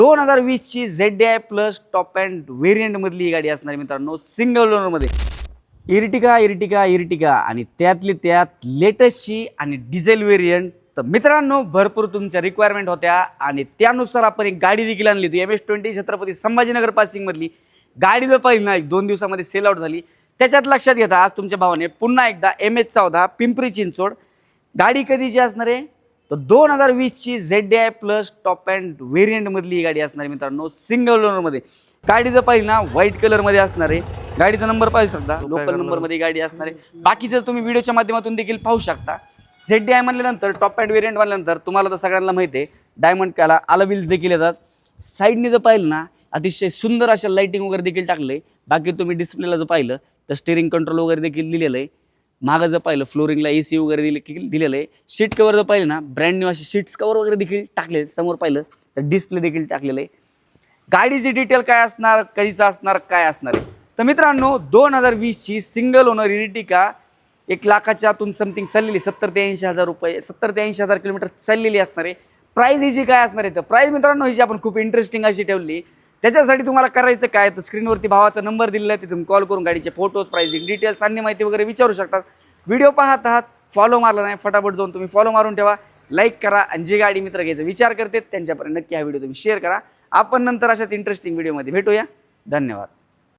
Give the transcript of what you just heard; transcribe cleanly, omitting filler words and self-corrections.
2020 ची ZDI plus top and variant मधली ही गाडी असणार मित्रांनो, सिंगल ओनर मध्ये इर्टिगा आणि त्यातली त्यात लेटेस्टची आणि डिझेल व्हेरियंट. तर मित्रांनो, भरपूर तुमच्या रिक्वायरमेंट होत्या आणि त्यानुसार आपण एक गाडी देखील आणली होती. MS-20 छत्रपती संभाजीनगर पासिंग मधली गाडी जर पाहिली ना, 2 दिवसामध्ये सेल आउट झाली. त्याच्यात लक्षात घेता आज तुमच्या भावाने पुन्हा एकदा MH14 पिंपरी चिंचवड गाडी कधीची असणार आहे, तर 2020 ची ZDI plus top and variant मधली ही गाडी असणार आहे मित्रांनो, सिंगल ओनर मध्ये. गाडी जर पाहिली ना, व्हाईट कलर मध्ये असणार आहे. गाडीचा नंबर पाहू शकता, लोकल नंबर मध्ये गाडी असणार आहे. बाकीचं तुम्ही व्हिडिओच्या माध्यमातून देखील पाहू शकता. ZDI म्हणल्यानंतर टॉप अँड व्हेरियंट म्हणल्यानंतर तुम्हाला तर सगळ्यांना माहिती आहे, डायमंड काला अलव्हील्स देखील येतात. साईडने जर पाहिलं ना, अतिशय सुंदर अशा लाइटिंग वगैरे देखील टाकले. बाकी तुम्ही डिस्प्लेला जर पाहिलं तर स्टिअरिंग कंट्रोल वगैरे देखील दिलेलं आहे. मागं जर पाहिलं फ्लोरिंगला AC वगैरे दिलेलं आहे. सीट कवर जर पाहिलं ना, ब्रँड न्यू असे सीट्स कवर वगैरे देखील टाकले. समोर पाहिलं तर डिस्प्ले देखील टाकलेलं आहे. गाडीची डिटेल काय असणार, कधीचा असणार, काय असणार आहे, तर मित्रांनो 2020 ची सिंगल ओनर इर्टिगा 1 लाखाच्या आतून समथिंग चाललेली, 70 ते 80 हजार रुपये, 70 ते 80 हजार किलोमीटर चाललेली असणार आहे. प्राईस हिची काय असणार आहे, तर प्राईस मित्रांनो हिची आपण खूप इंटरेस्टिंग अशी ठेवली. त्याच्यासाठी तुम्हाला करायचं काय, तर स्क्रीनवरती भावाचा नंबर दिलेला आहे, तिथून कॉल करून गाडीचे फोटोज, प्राइसिंग डिटेल्स, अन्य माहिती वगैरे विचारू शकतात. व्हिडिओ पाहत आहात, फॉलो मारला नाही, फटाफट जाऊन तुम्ही फॉलो मारून ठेवा, लाईक करा आणि जे गाडी मित्र घ्यायचा विचार करते त्यांच्यापर्यंत नक्की हा व्हिडिओ तुम्ही शेअर करा. आपण नंतर अशाच इंटरेस्टिंग व्हिडिओमध्ये भेटूया. धन्यवाद.